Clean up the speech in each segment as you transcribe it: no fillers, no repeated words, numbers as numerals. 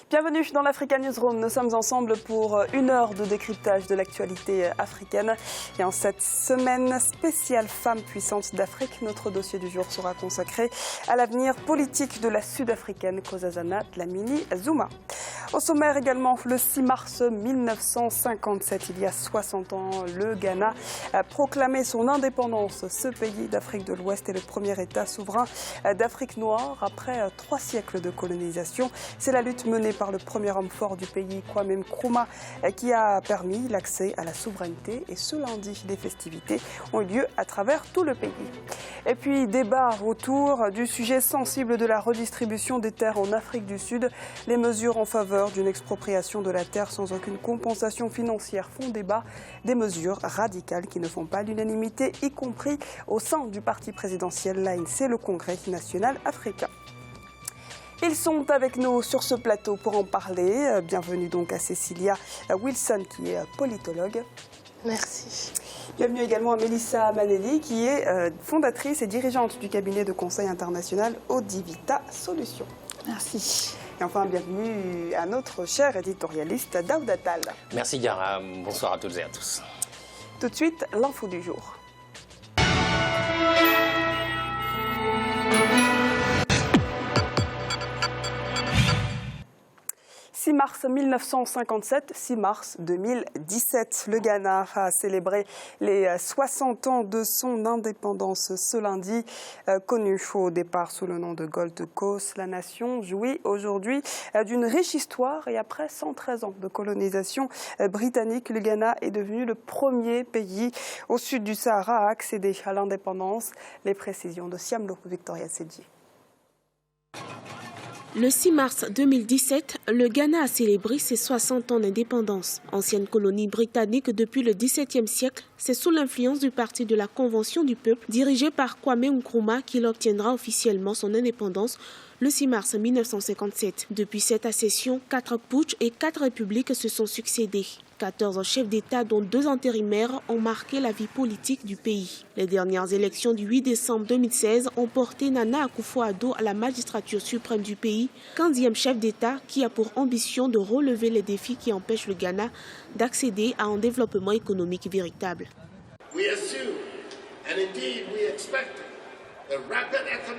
Bienvenue dans l'Africa Newsroom. Nous sommes ensemble pour 1 heure de décryptage de l'actualité africaine. Et en cette semaine spéciale Femmes puissantes d'Afrique, notre dossier du jour sera consacré à l'avenir politique de la Sud-Africaine Nkosazana Dlamini Zuma. Au sommaire également, le 6 mars 1957, il y a 60 ans, le Ghana a proclamé son indépendance. Ce pays d'Afrique de l'Ouest est le premier État souverain d'Afrique noire après 3 siècles de colonisation. C'est la lutte menée par le premier homme fort du pays, Kwame Nkrumah, qui a permis l'accès à la souveraineté. Et ce lundi, des festivités ont eu lieu à travers tout le pays. Et puis, débat autour du sujet sensible de la redistribution des terres en Afrique du Sud. Les mesures en faveur d'une expropriation de la terre sans aucune compensation financière font débat. Des mesures radicales qui ne font pas l'unanimité, y compris au sein du parti présidentiel, l'ANC, le Congrès national africain. Ils sont avec nous sur ce plateau pour en parler. Bienvenue donc à Cecilia Wilson qui est politologue. Merci. Bienvenue également à Melissa Manelli qui est fondatrice et dirigeante du cabinet de conseil international Audivita Solutions. Merci. Et enfin, bienvenue à notre cher éditorialiste Daouda Tall. Merci Gara, bonsoir à toutes et à tous. Tout de suite, l'info du jour. 6 mars 1957, 6 mars 2017, le Ghana a célébré les 60 ans de son indépendance ce lundi. Connu au départ sous le nom de Gold Coast, la nation jouit aujourd'hui d'une riche histoire et après 113 ans de colonisation britannique, le Ghana est devenu le premier pays au sud du Sahara à accéder à l'indépendance. Les précisions de Siamlo, Victoria Sedji. Le 6 mars 2017, le Ghana a célébré ses 60 ans d'indépendance. Ancienne colonie britannique depuis le XVIIe siècle, c'est sous l'influence du Parti de la Convention du peuple, dirigé par Kwame Nkrumah, qu'il obtiendra officiellement son indépendance le 6 mars 1957. Depuis cette accession, 4 putschs et 4 républiques se sont succédés. 14 chefs d'État, dont 2 intérimaires, ont marqué la vie politique du pays. Les dernières élections du 8 décembre 2016 ont porté Nana Akufo-Addo à la magistrature suprême du pays, 15e chef d'État qui a pour ambition de relever les défis qui empêchent le Ghana d'accéder à un développement économique véritable.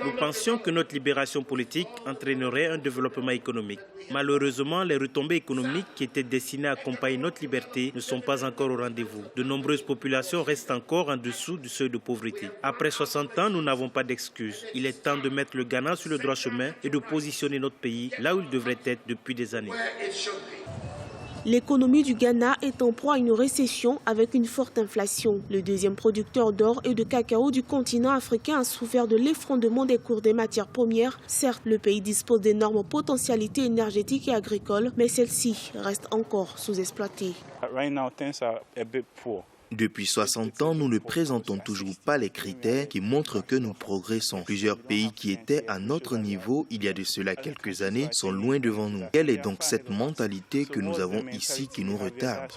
Nous pensions que notre libération politique entraînerait un développement économique. Malheureusement, les retombées économiques qui étaient destinées à accompagner notre liberté ne sont pas encore au rendez-vous. De nombreuses populations restent encore en dessous du seuil de pauvreté. Après 60 ans, nous n'avons pas d'excuses. Il est temps de mettre le Ghana sur le droit chemin et de positionner notre pays là où il devrait être depuis des années. L'économie du Ghana est en proie à une récession avec une forte inflation. Le deuxième producteur d'or et de cacao du continent africain a souffert de l'effondrement des cours des matières premières. Certes, le pays dispose d'énormes potentialités énergétiques et agricoles, mais celles-ci restent encore sous-exploitées. Depuis 60 ans, nous ne présentons toujours pas les critères qui montrent que nous progressons. Plusieurs pays qui étaient à notre niveau il y a de cela quelques années sont loin devant nous. Quelle est donc cette mentalité que nous avons ici qui nous retarde ?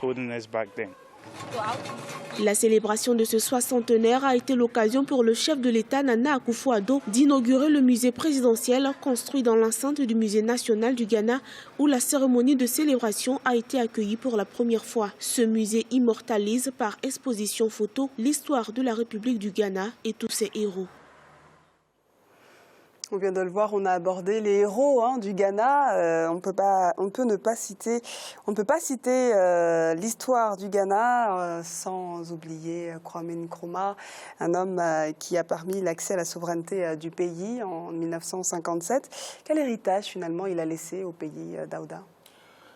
La célébration de ce soixantenaire a été l'occasion pour le chef de l'État Nana Akufo-Addo d'inaugurer le musée présidentiel construit dans l'enceinte du musée national du Ghana où la cérémonie de célébration a été accueillie pour la première fois. Ce musée immortalise par exposition photo l'histoire de la République du Ghana et tous ses héros. On vient de le voir, on a abordé les héros du Ghana. On ne peut pas citer l'histoire du Ghana sans oublier Kwame Nkrumah, un homme qui a permis l'accès à la souveraineté du pays en 1957. Quel héritage finalement il a laissé au pays, Daouda ?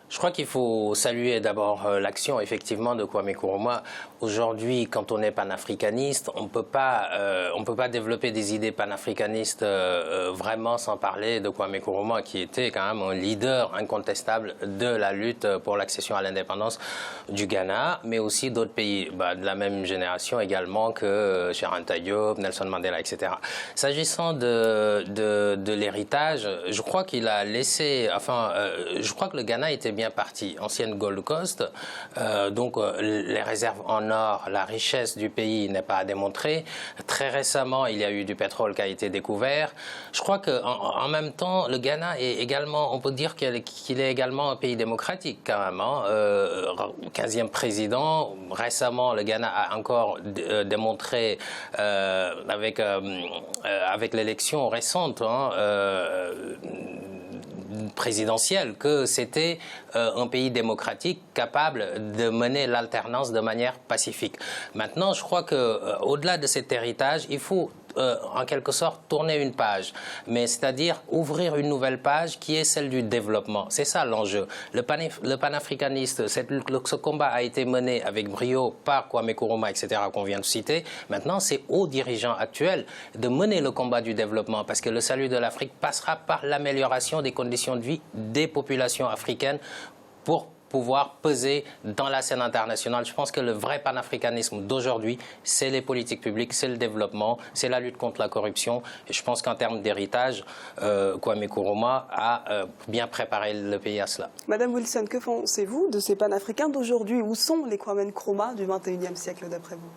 Je crois qu'il faut saluer d'abord l'action effectivement de Kwame Nkrumah. Aujourd'hui, quand on est panafricaniste, on peut pas développer des idées panafricanistes vraiment sans parler de Kwame Nkrumah, qui était quand même un leader incontestable de la lutte pour l'accession à l'indépendance du Ghana, mais aussi d'autres pays de la même génération également que Cheikh Anta Diop, Nelson Mandela, etc. S'agissant de l'héritage, je crois qu'il a laissé, je crois que le Ghana était bien parti. Ancienne Gold Coast, donc les réserves en or, la richesse du pays n'est pas à démontrer. Très récemment, il y a eu du pétrole qui a été découvert. Je crois qu'en même temps, le Ghana est également, on peut dire qu'il est également un pays démocratique quand même. 15e président. Récemment, le Ghana a encore démontré avec l'élection récente présidentielle que c'était un pays démocratique capable de mener l'alternance de manière pacifique. Maintenant, je crois qu'au-delà de cet héritage, il faut en quelque sorte tourner une page, mais c'est-à-dire ouvrir une nouvelle page qui est celle du développement. C'est ça l'enjeu. Le panafricaniste, ce combat a été mené avec brio par Kwame Nkrumah, etc., qu'on vient de citer. Maintenant, c'est aux dirigeants actuels de mener le combat du développement, parce que le salut de l'Afrique passera par l'amélioration des conditions de vie des populations africaines pour pouvoir peser dans la scène internationale. Je pense que le vrai panafricanisme d'aujourd'hui, c'est les politiques publiques, c'est le développement, c'est la lutte contre la corruption. Et je pense qu'en termes d'héritage, Kwame Nkrumah a bien préparé le pays à cela. Madame Wilson, que pensez-vous de ces panafricains d'aujourd'hui? Où sont les Kwame Nkrumah du XXIe siècle d'après vous?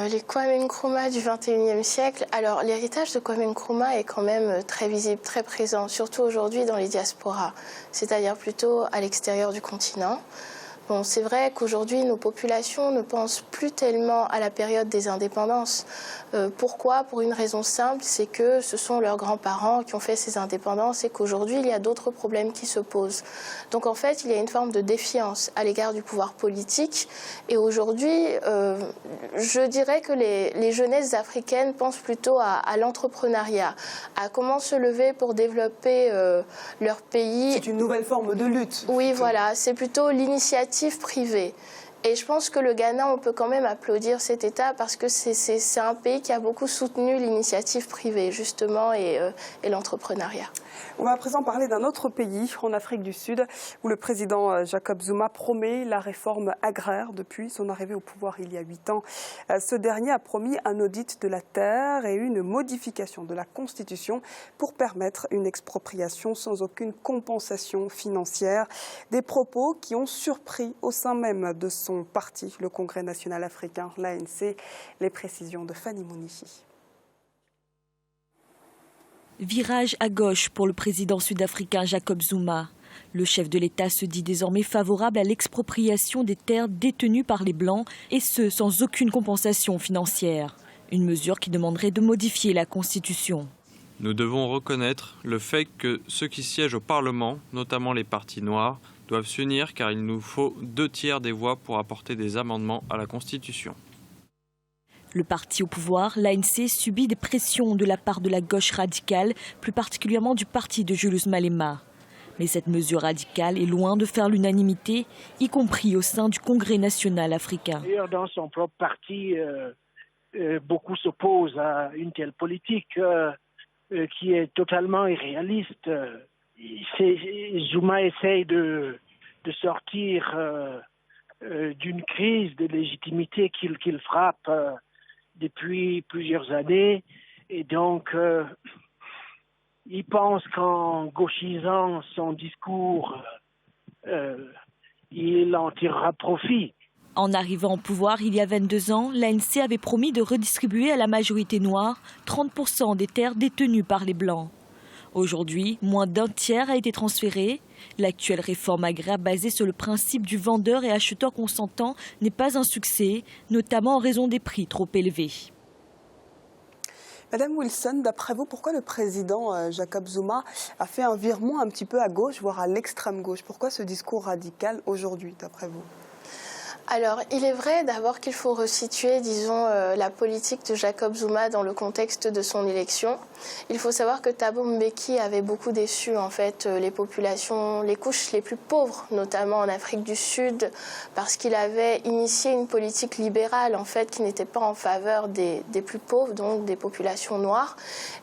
Les Kwame Nkrumah du XXIe siècle, alors l'héritage de Kwame Nkrumah est quand même très visible, très présent, surtout aujourd'hui dans les diasporas, c'est-à-dire plutôt à l'extérieur du continent. Bon, c'est vrai qu'aujourd'hui, nos populations ne pensent plus tellement à la période des indépendances. Pourquoi? Pour une raison simple, c'est que ce sont leurs grands-parents qui ont fait ces indépendances et qu'aujourd'hui, il y a d'autres problèmes qui se posent. Donc en fait, il y a une forme de défiance à l'égard du pouvoir politique. Et aujourd'hui, je dirais que les jeunesses africaines pensent plutôt à l'entrepreneuriat, à comment se lever pour développer leur pays. C'est une nouvelle forme de lutte. Oui, voilà, c'est plutôt l'initiative privée. Et je pense que le Ghana, on peut quand même applaudir cet État parce que c'est un pays qui a beaucoup soutenu l'initiative privée, justement, et l'entrepreneuriat. On va à présent parler d'un autre pays, en Afrique du Sud, où le président Jacob Zuma promet la réforme agraire depuis son arrivée au pouvoir il y a 8 ans. Ce dernier a promis un audit de la terre et une modification de la Constitution pour permettre une expropriation sans aucune compensation financière. Des propos qui ont surpris au sein même de son parti, le Congrès national africain, l'ANC. Les précisions de Fanny Mounichi. Virage à gauche pour le président sud-africain Jacob Zuma. Le chef de l'État se dit désormais favorable à l'expropriation des terres détenues par les Blancs, et ce, sans aucune compensation financière. Une mesure qui demanderait de modifier la Constitution. Nous devons reconnaître le fait que ceux qui siègent au Parlement, notamment les partis noirs, doivent s'unir car il nous faut 2/3 des voix pour apporter des amendements à la Constitution. Le parti au pouvoir, l'ANC, subit des pressions de la part de la gauche radicale, plus particulièrement du parti de Julius Malema. Mais cette mesure radicale est loin de faire l'unanimité, y compris au sein du Congrès national africain. D'ailleurs, dans son propre parti, beaucoup s'opposent à une telle politique qui est totalement irréaliste. Zuma essaye de sortir d'une crise de légitimité qu'il frappe depuis plusieurs années, et donc il pense qu'en gauchisant son discours, il en tirera profit. En arrivant au pouvoir il y a 22 ans, l'ANC avait promis de redistribuer à la majorité noire 30% des terres détenues par les Blancs. Aujourd'hui, moins d'un tiers a été transféré. L'actuelle réforme agraire basée sur le principe du vendeur et acheteur consentant n'est pas un succès, notamment en raison des prix trop élevés. Madame Wilson, d'après vous, pourquoi le président Jacob Zuma a fait un virement un petit peu à gauche, voire à l'extrême gauche? Pourquoi ce discours radical aujourd'hui, d'après vous? Alors, il est vrai d'abord qu'il faut resituer, disons, la politique de Jacob Zuma dans le contexte de son élection. Il faut savoir que Thabo Mbeki avait beaucoup déçu, en fait, les populations, les couches les plus pauvres, notamment en Afrique du Sud, parce qu'il avait initié une politique libérale, en fait, qui n'était pas en faveur des plus pauvres, donc des populations noires.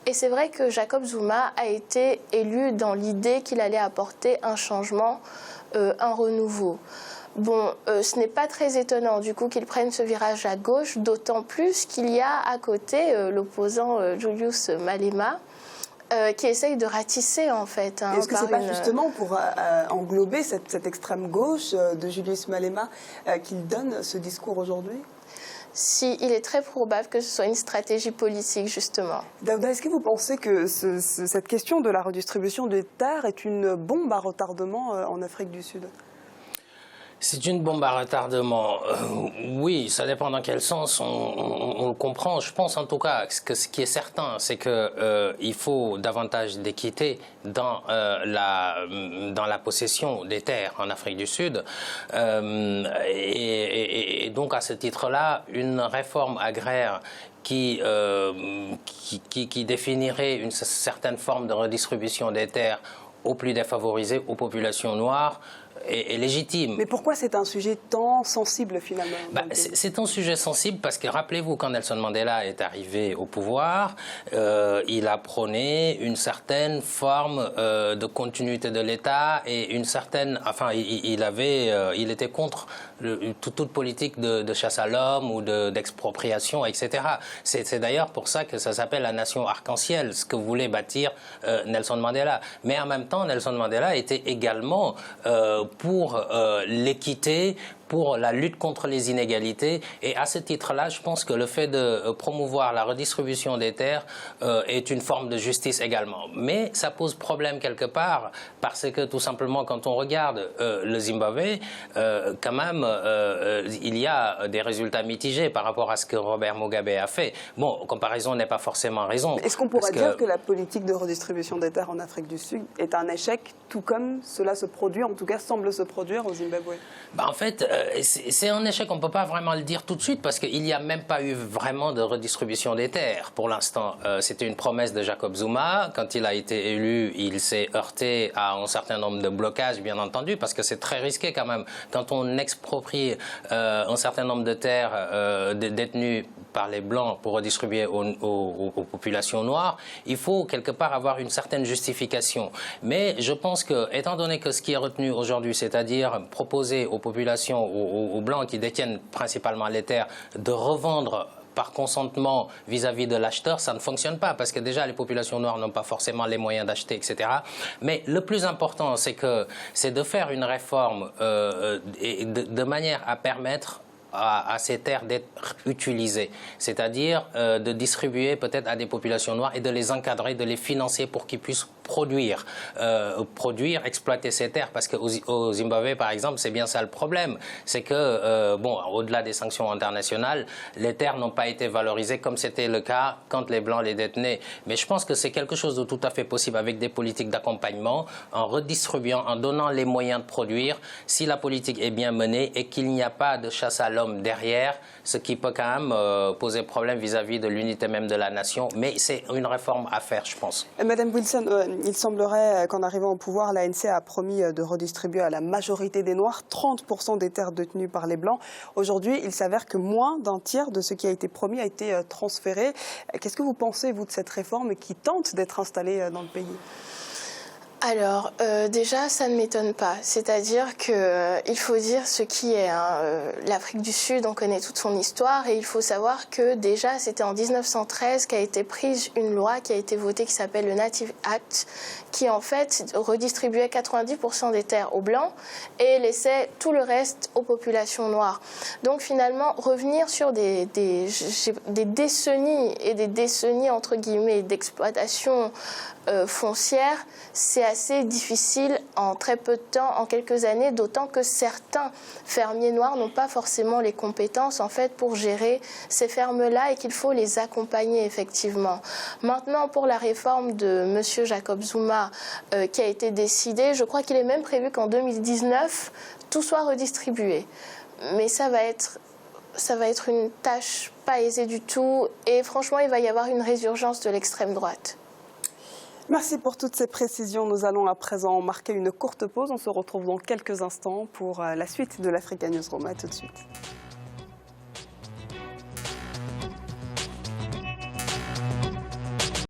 Et c'est vrai que Jacob Zuma a été élu dans l'idée qu'il allait apporter un changement, un renouveau. Bon, ce n'est pas très étonnant du coup qu'il prenne ce virage à gauche, d'autant plus qu'il y a à côté l'opposant Julius Malema, qui essaye de ratisser en fait. Est-ce que ce n'est pas justement pour englober cette extrême gauche de Julius Malema qu'il donne ce discours aujourd'hui? Si, il est très probable que ce soit une stratégie politique, justement. Daouda, est-ce que vous pensez que cette question de la redistribution des terres est une bombe à retardement en Afrique du Sud? C'est une bombe à retardement. Oui, ça dépend dans quel sens on le comprend. Je pense en tout cas que ce qui est certain, c'est qu'il faut davantage d'équité dans la possession des terres en Afrique du Sud. Et donc à ce titre-là, une réforme agraire qui définirait une certaine forme de redistribution des terres aux plus défavorisés, aux populations noires, est légitime. Mais pourquoi c'est un sujet tant sensible finalement? C'est un sujet sensible parce que rappelez-vous, quand Nelson Mandela est arrivé au pouvoir, il a prôné une certaine forme de continuité de l'État et une certaine, enfin, il était contre toute politique de chasse à l'homme ou d'expropriation, etc. C'est d'ailleurs pour ça que ça s'appelle la nation arc-en-ciel, ce que voulait bâtir Nelson Mandela. Mais en même temps, Nelson Mandela était également pour l'équité, pour la lutte contre les inégalités. Et à ce titre-là, je pense que le fait de promouvoir la redistribution des terres est une forme de justice également. Mais ça pose problème quelque part, parce que tout simplement, quand on regarde le Zimbabwe, quand même, il y a des résultats mitigés par rapport à ce que Robert Mugabe a fait. Bon, comparaison n'est pas forcément raison. Est-ce qu'on pourrait dire que la politique de redistribution des terres en Afrique du Sud est un échec, tout comme cela se produit, en tout cas semble se produire au Zimbabwe? En fait, c'est un échec, on ne peut pas vraiment le dire tout de suite parce qu'il n'y a même pas eu vraiment de redistribution des terres pour l'instant. C'était une promesse de Jacob Zuma. Quand il a été élu, il s'est heurté à un certain nombre de blocages, bien entendu, parce que c'est très risqué quand même. Quand on exproprie un certain nombre de terres détenues par les Blancs pour redistribuer aux populations noires, il faut quelque part avoir une certaine justification. Mais je pense que, étant donné que ce qui est retenu aujourd'hui, c'est-à-dire proposer aux populations, aux Blancs qui détiennent principalement les terres, de revendre par consentement vis-à-vis de l'acheteur, ça ne fonctionne pas parce que déjà les populations noires n'ont pas forcément les moyens d'acheter, etc. Mais le plus important, c'est de faire une réforme de manière à permettre à ces terres d'être utilisées, c'est-à-dire de distribuer peut-être à des populations noires et de les encadrer, de les financer pour qu'ils puissent produire, exploiter ces terres, parce qu'au Zimbabwe, par exemple, c'est bien ça le problème, c'est que, au-delà des sanctions internationales, les terres n'ont pas été valorisées comme c'était le cas quand les Blancs les détenaient. Mais je pense que c'est quelque chose de tout à fait possible avec des politiques d'accompagnement, en redistribuant, en donnant les moyens de produire, si la politique est bien menée et qu'il n'y a pas de chasse à l'homme derrière, ce qui peut quand même poser problème vis-à-vis de l'unité même de la nation. Mais c'est une réforme à faire, je pense. Madame Wilson, il semblerait qu'en arrivant au pouvoir, l'ANC a promis de redistribuer à la majorité des Noirs 30% des terres détenues par les Blancs. Aujourd'hui, il s'avère que moins d'un tiers de ce qui a été promis a été transféré. Qu'est-ce que vous pensez, vous, de cette réforme qui tente d'être installée dans le pays ? Alors, déjà, ça ne m'étonne pas. C'est-à-dire qu'il faut dire ce qui est. L'Afrique du Sud, on connaît toute son histoire et il faut savoir que déjà, c'était en 1913 qu'a été prise une loi qui a été votée qui s'appelle le Native Act, qui en fait redistribuait 90% des terres aux Blancs et laissait tout le reste aux populations noires. Donc finalement, revenir sur des décennies et des décennies, entre guillemets, d'exploitation foncière, c'est assez difficile en très peu de temps, en quelques années, d'autant que certains fermiers noirs n'ont pas forcément les compétences en fait pour gérer ces fermes-là et qu'il faut les accompagner effectivement. Maintenant, pour la réforme de M. Jacob Zuma qui a été décidée, je crois qu'il est même prévu qu'en 2019, tout soit redistribué. Mais ça va être une tâche pas aisée du tout et franchement, il va y avoir une résurgence de l'extrême droite. Merci pour toutes ces précisions. Nous allons à présent marquer une courte pause. On se retrouve dans quelques instants pour la suite de l'Africa Newsroom. À tout de suite.